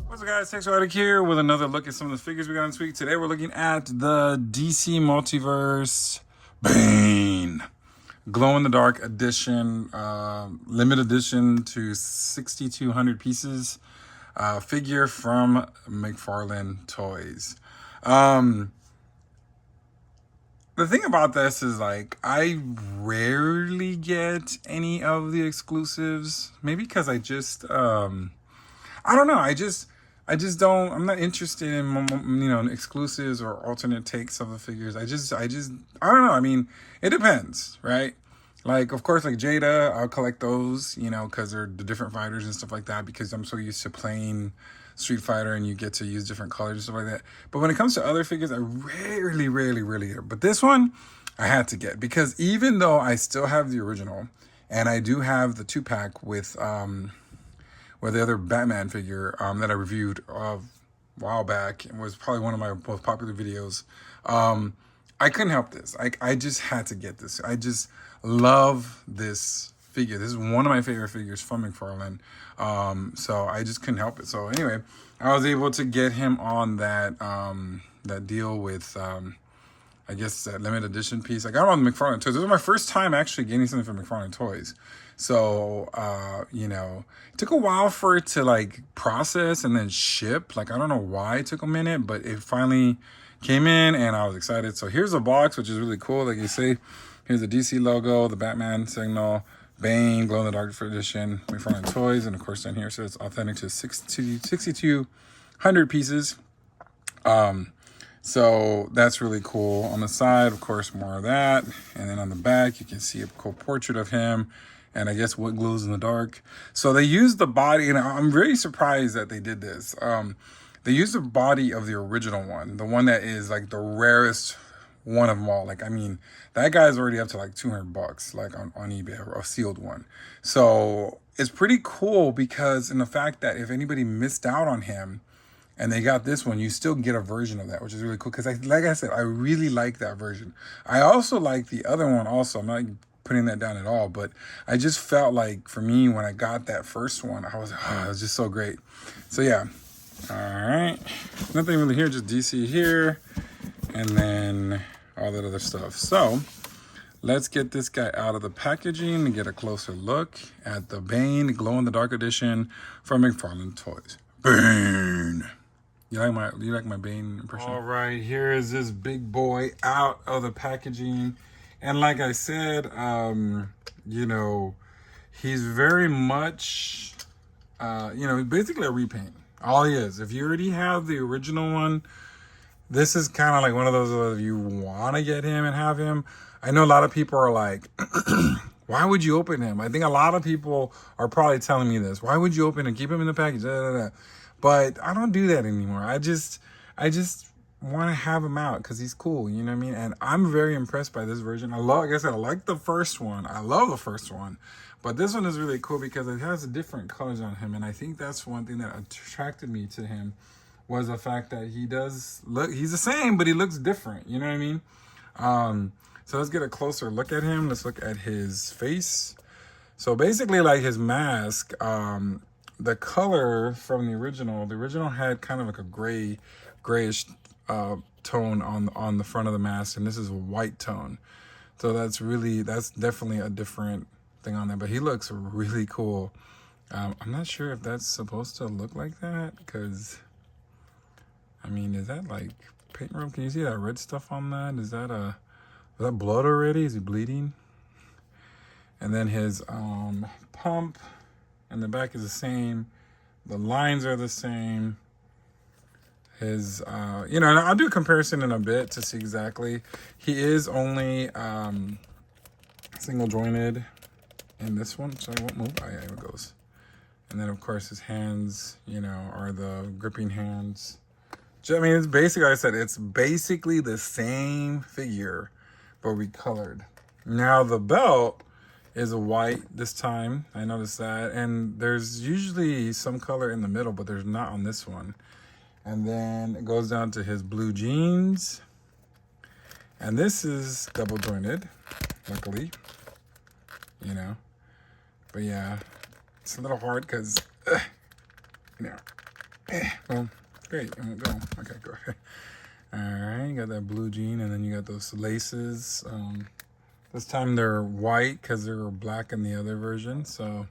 What's up, guys? Textraddick here with another look at some of the figures we got this week. Today we're looking at the DC Multiverse Bane glow-in-the-dark edition, limited edition to 6,200 pieces, figure from McFarlane Toys. The thing about this is, like, I rarely get any of the exclusives. Maybe because I just, I don't know. I just don't, I'm not interested in, exclusives or alternate takes of the figures. I don't know. I mean, it depends, right? Like, of course, like Jada, I'll collect those, because they're the different fighters and stuff like that, because I'm so used to playing Street Fighter and you get to use different colors and stuff like that. But when it comes to other figures, I rarely get. But this one, I had to get, because even though I still have the original, and I do have the 2-pack with the other Batman figure that I reviewed a while back, and was probably one of my most popular videos. I couldn't help this. I just had to get this. I just love this figure. This is one of my favorite figures from McFarlane. So I just couldn't help it. So anyway, I was able to get him on that that deal with I guess that limited edition piece. I got him on McFarlane Toys. This was my first time actually getting something from McFarlane Toys. So, it took a while for it to, like, process and then ship. Like, I don't know why it took a minute, but it finally came in and I was excited. So here's a box, which is really cool. Like you see, here's the DC logo, the Batman signal, Bane, glow-in-the-dark edition, McFarlane Toys. And, of course, down here it says authentic to 6,200 pieces. So that's really cool. On the side, of course, more of that. And then on the back, you can see a cool portrait of him. And I guess what glows in the dark. So they used the body, and I'm really surprised that they did this. They used the body of the original one, the one that is like the rarest one of them all. Like, I mean, that guy's already up to like $200, like on eBay, or a sealed one. So it's pretty cool, because in the fact that if anybody missed out on him and they got this one, you still get a version of that, which is really cool. Because like I said, I really like that version. I also like the other one also. I'm not putting that down at all, but I just felt like, for me, when I got that first one, I was like, oh, it was just so great. So yeah, all right, nothing really here, just DC here, and then all that other stuff. So let's get this guy out of the packaging and get a closer look at the Bane glow-in-the-dark edition from McFarlane Toys. Bane. You like my Bane impression? All right, here is this big boy out of the packaging. And like I said, he's very much, basically a repaint. All he is. If you already have the original one, this is kind of like one of those, if you want to get him and have him. I know a lot of people are like, why would you open him? I think a lot of people are probably telling me this. Why would you open him? Keep him in the package. But I don't do that anymore. I just want to have him out because he's cool, you know what I mean? And I'm very impressed by this version. Like I said, I like the first one. I love the first one. But this one is really cool because it has different colors on him. And I think that's one thing that attracted me to him, was the fact that he does look, he's the same, but he looks different. You know what I mean? So let's get a closer look at him. Let's look at his face. So basically, like, his mask, the color from the original had kind of like a grayish tone on the front of the mask, and this is a white tone. So that's definitely a different thing on there, but he looks really cool. I'm not sure if that's supposed to look like that, because I mean, is that like paint room? Can you see that red stuff on that? Is that blood already? Is he bleeding? And then his pump and the back is the same. The lines are the same. His, and I'll do a comparison in a bit to see exactly. He is only single jointed in this one. Sorry, I won't move. Oh, yeah, here it goes. And then, of course, his hands, are the gripping hands. I mean, it's basically, like I said, it's basically the same figure, but recolored. Now, the belt is a white this time. I noticed that. And there's usually some color in the middle, but there's not on this one. And then it goes down to his blue jeans. And this is double jointed, luckily, you know. But yeah, it's a little hard because, you know, well, great, it won't go. Okay, go ahead. All right, you got that blue jean, and then you got those laces. This time they're white because they were black in the other version. So,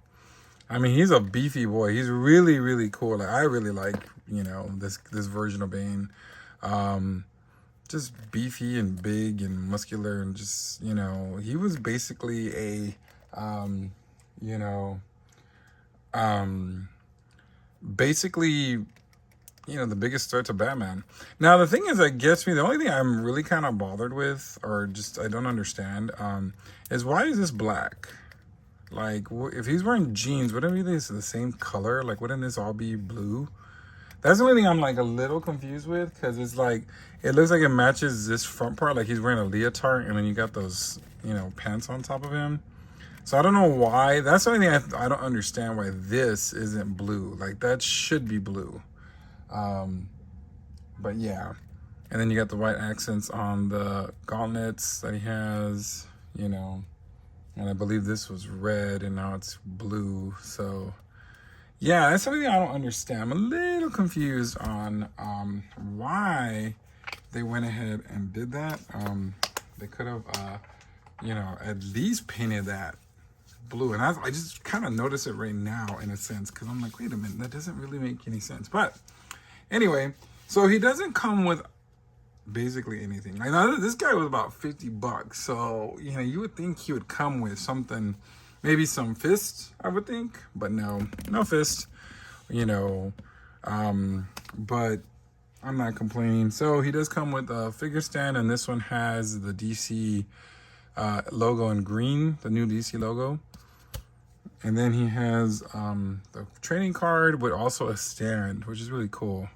I mean, he's a beefy boy. He's really, really cool. Like, I really like, you know, this version of Bane. Just beefy and big and muscular, and just, you know, he was basically a, you know, basically, you know, the biggest threat to Batman. Now, the thing is that gets me, the only thing I'm really kind of bothered with, or just I don't understand, is why is this black? Like, if he's wearing jeans, wouldn't it be the same color? Like, wouldn't this all be blue? That's the only thing I'm like a little confused with, because it's like, it looks like it matches this front part, like he's wearing a leotard, and then you got those, you know, pants on top of him. So I don't know why. That's the only thing I don't understand, why this isn't blue. Like, that should be blue. But yeah. And then you got the white accents on the gauntlets that he has, you know. And I believe this was red and now it's blue. So yeah, that's something I don't understand. I'm a little confused on why they went ahead and did that. They could have, you know, at least painted that blue. And I just kind of notice it right now in a sense, because I'm like, wait a minute, that doesn't really make any sense. But anyway, so he doesn't come with basically anything. Like, now, this guy was about $50, so you know, you would think he would come with something, maybe some fists, I would think, but no fist, you know. But I'm not complaining. So he does come with a figure stand, and this one has the DC logo in green, the new DC logo. And then he has the trading card with also a stand, which is really cool.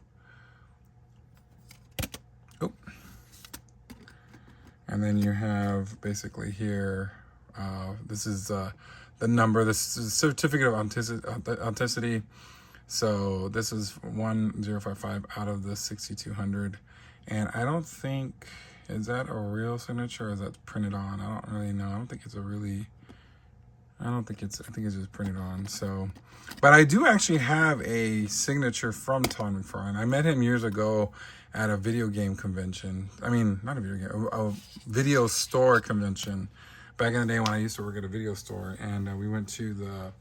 Oh. And then you have basically here, this is the number, this is certificate of authenticity. So this is 1055 out of the 6200. And I don't think, is that a real signature or is that printed on? I don't really know. I don't think it's I think it's just printed on. So, but I do actually have a signature from Todd McFarlane. I met him years ago at a video game convention. I mean, not a video game, a video store convention back in the day when I used to work at a video store. And we went to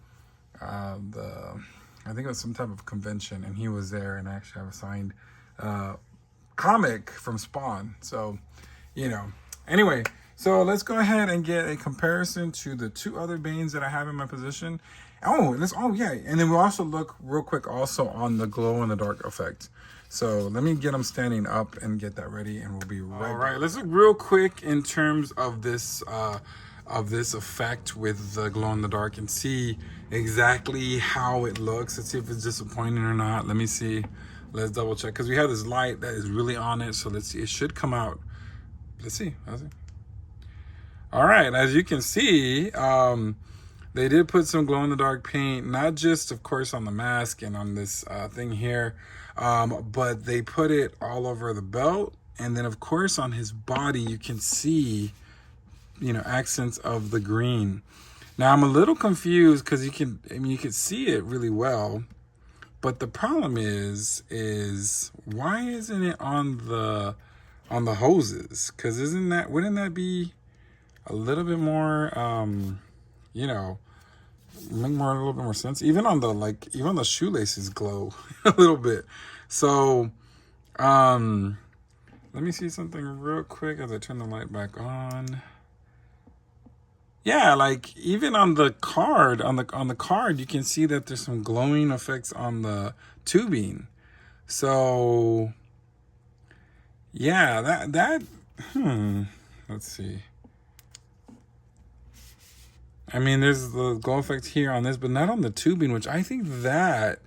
I think it was some type of convention, and he was there, and I actually have a signed comic from Spawn. So, you know, anyway. So let's go ahead and get a comparison to the two other Banes that I have in my position. Oh, yeah. And then we'll also look real quick also on the glow in the dark effect. So let me get them standing up and get that ready, and we'll be right All right, back. Let's look real quick in terms of this effect with the glow in the dark and see exactly how it looks. Let's see if it's disappointing or not. Let me see. Let's double check, because we have this light that is really on it. So let's see. It should come out. Let's see. All right, as you can see, they did put some glow-in-the-dark paint, not just, of course, on the mask and on this thing here, but they put it all over the belt. And then, of course, on his body, you can see, you know, accents of the green. Now, I'm a little confused because you can see it really well. But the problem is why isn't it on the hoses? Because wouldn't that be a little bit more, you know, make a little bit more sense. Even on the shoelaces glow a little bit. So, let me see something real quick as I turn the light back on. Yeah, like even on the card, you can see that there's some glowing effects on the tubing. So, yeah, let's see. I mean, there's the glow effect here on this, but not on the tubing, which I think that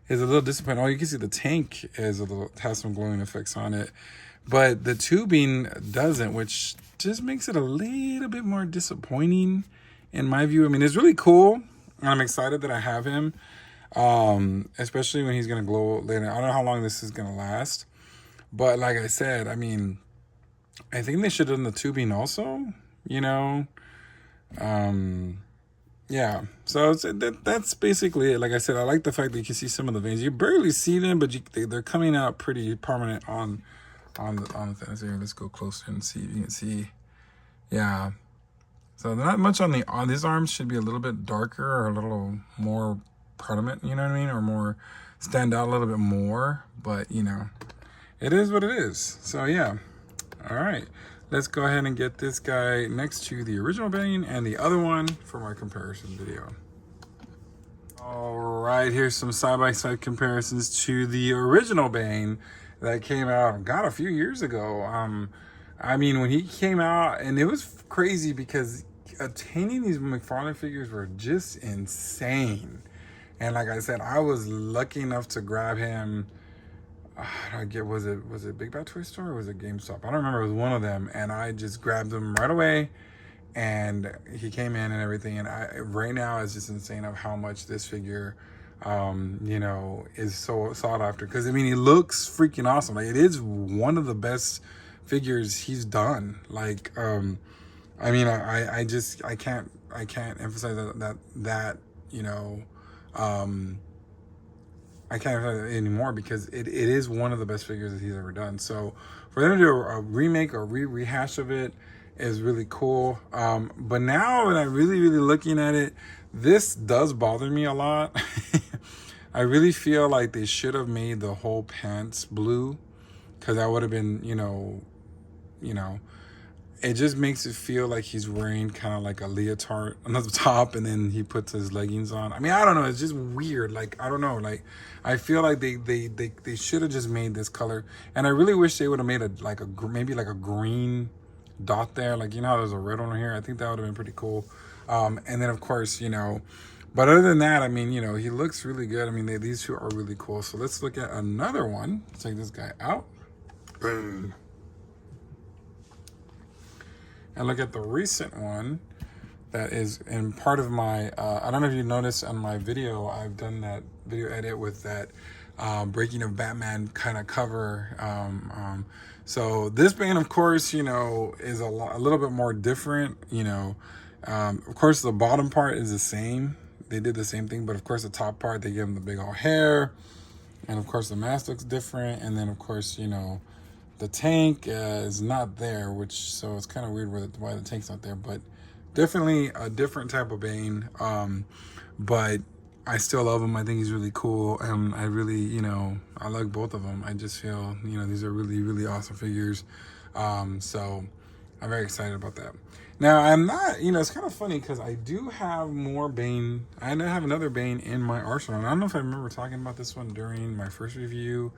is a little disappointing. Oh, you can see the tank has some glowing effects on it, but the tubing doesn't, which just makes it a little bit more disappointing in my view. I mean, it's really cool, and I'm excited that I have him, especially when he's going to glow later. I don't know how long this is going to last, but like I said, I mean, I think they should have done the tubing also, you know. Yeah, so that's basically it. Like I said, I like the fact that you can see some of the veins. You barely see them, but they're coming out pretty prominent on the thing. So here, let's go closer and see if you can see. Yeah, so not much on these arms. Should be a little bit darker or a little more prominent. You know what I mean, or more stand out a little bit more. But you know, it is what it is. So yeah, all right. Let's go ahead and get this guy next to the original Bane and the other one for my comparison video. All right, here's some side-by-side comparisons to the original Bane that came out, God, a few years ago. I mean, when he came out, and it was crazy because attaining these McFarlane figures were just insane. And like I said, I was lucky enough to grab him. I get was it Big Bad Toy Store or was it GameStop? I don't remember. It was one of them, and I just grabbed him right away, and he came in and everything. And right now it's just insane of how much this figure, you know, is so sought after. Because I mean, he looks freaking awesome. Like, it is one of the best figures he's done. Like, I mean, I can't emphasize that you know. I can't emphasize it anymore because it is one of the best figures that he's ever done. So for them to do a remake or rehash of it is really cool. But now when I'm really looking at it, this does bother me a lot. I really feel like they should have made the whole pants blue, because that would have been, you know, it just makes it feel like he's wearing kind of like a leotard on the top, and then he puts his leggings on. I mean, I don't know. It's just weird. Like, I don't know. Like, I feel like they should have just made this color. And I really wish they would have made maybe like a green dot there. Like, you know how there's a red one here? I think that would have been pretty cool. And then, of course, you know, but other than that, I mean, you know, he looks really good. I mean, these two are really cool. So let's look at another one. Let's take this guy out. Boom. And look at the recent one that is in part of my, I don't know if you noticed on my video, I've done that video edit with that Breaking of Batman kind of cover. So this Bane, of course, you know, is a little bit more different, you know. Of course, the bottom part is the same. They did the same thing, but of course, the top part, they give him the big old hair. And of course, the mask looks different. And then, of course, you know, the tank is not there, so it's kind of weird why the tank's not there, but definitely a different type of Bane. But I still love him. I think he's really cool. I really, you know, I like both of them. I just feel, you know, these are really awesome figures. So I'm very excited about that. Now, I'm not, you know, it's kind of funny because I do have more Bane. I have another Bane in my arsenal. And I don't know if I remember talking about this one during my first review.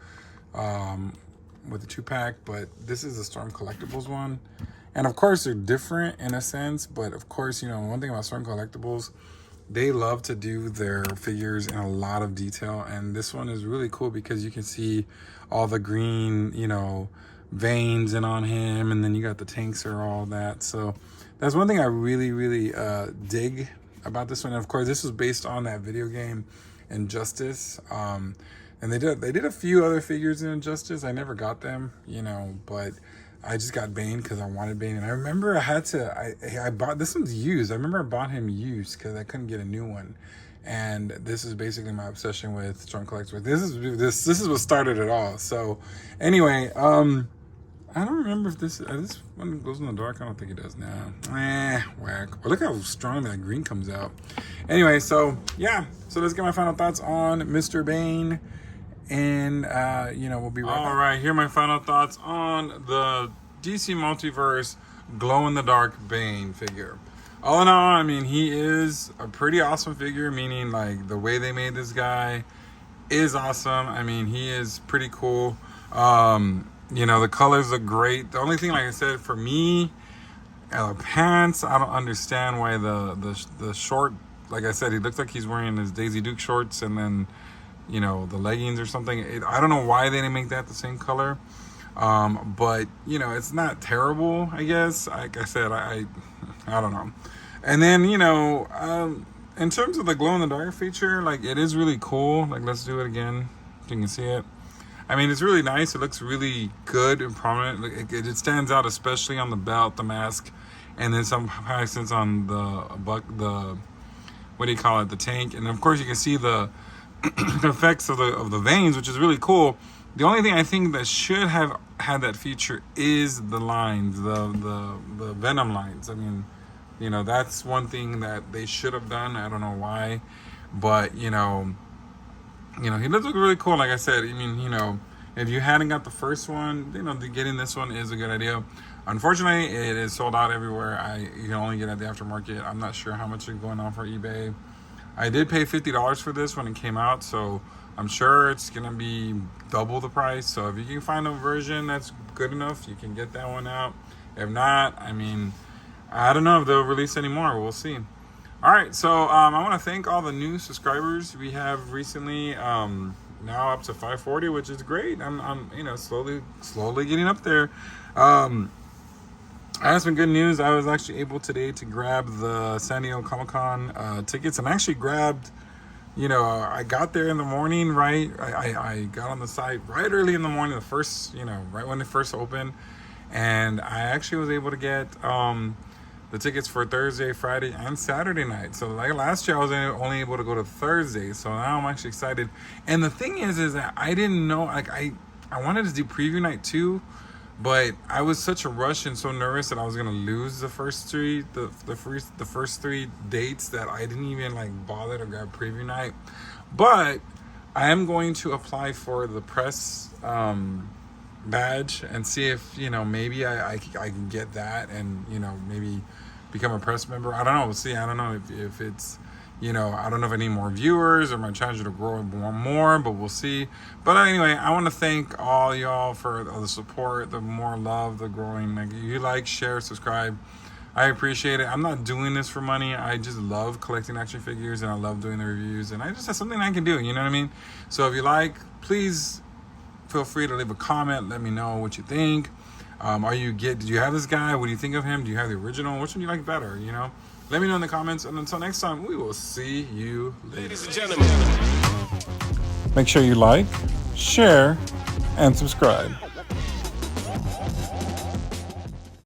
With the 2-pack, but this is the Storm Collectibles one. And of course, they're different in a sense, but of course, you know, one thing about Storm Collectibles, they love to do their figures in a lot of detail. And this one is really cool because you can see all the green, you know, veins in on him, and then you got the tanks or all that. So that's one thing I really dig about this one. And of course, this was based on that video game Injustice. And they did a few other figures in Injustice. I never got them, you know, but I just got Bane because I wanted Bane. And I remember I bought, this one's used. I remember I bought him used because I couldn't get a new one. And this is basically my obsession with Storm Collectibles. This is what started it all. So anyway, I don't remember if this one goes in the dark. I don't think it does now. Whack. But look how strong that green comes out. Anyway, so yeah. So let's get my final thoughts on Mr. Bane. And, you know, we'll be right back. All right, here are my final thoughts on the DC Multiverse glow-in-the-dark Bane figure. All in all, I mean, he is a pretty awesome figure, meaning, like, the way they made this guy is awesome. I mean, he is pretty cool. You know, the colors look great. The only thing, like I said, for me, pants, I don't understand why the short, like I said, he looks like he's wearing his Daisy Duke shorts and then, you know, the leggings or something. I don't know why they didn't make that the same color. But, you know, it's not terrible, I guess. Like I said, I don't know. And then, you know, in terms of the glow-in-the-dark feature, like, it is really cool. Like, let's do it again so you can see it. I mean, it's really nice. It looks really good and prominent. It stands out, especially on the belt, the mask, and then some accents on the what do you call it, the tank. And of course, you can see the effects of the veins, which is really cool. The only thing I think that should have had that feature is the lines, the venom lines. I mean, you know, that's one thing that they should have done. I don't know why, but you know, he does look really cool. Like I said, I mean, you know, if you hadn't got the first one, you know, getting this one is a good idea. Unfortunately, it is sold out everywhere. You can only get it at the aftermarket. I'm not sure how much it's going on for eBay. I did pay $50 for this when it came out, so I'm sure it's gonna be double the price. So if you can find a version that's good enough, you can get that one out. If not, I mean, I don't know if they'll release any more. We'll see. All right, so I want to thank all the new subscribers we have recently. Now up to 540, which is great. I'm you know, slowly getting up there. I have some good news. I was actually able today to grab the San Diego Comic-Con tickets, and I actually grabbed, you know, I got there in the morning, right? I got on the site right early in the morning, the first, you know, right when it first opened, and I actually was able to get the tickets for Thursday, Friday, and Saturday night. So like last year, I was only able to go to Thursday, so now I'm actually excited. And the thing is that I didn't know, like I wanted to do preview night too, but I was such a rush and so nervous that I was gonna lose the first three, the first 3 dates, that I didn't even like bother to grab preview night. But I am going to apply for the press badge and see if, you know, maybe I can get that and, you know, maybe become a press member. I don't know. We'll see. I don't know if it's, you know, I don't know if I need more viewers or my channel to grow more, but we'll see. But anyway, I want to thank all y'all for all the support, the more love, the growing. Like, you like, share, subscribe. I appreciate it. I'm not doing this for money. I just love collecting action figures, and I love doing the reviews, and I just have something I can do. You know what I mean? So if you like, please feel free to leave a comment. Let me know what you think. Did you have this guy? What do you think of him? Do you have the original? Which one do you like better? You know? Let me know in the comments, and until next time, we will see you later. Ladies and gentlemen, make sure you like, share, and subscribe.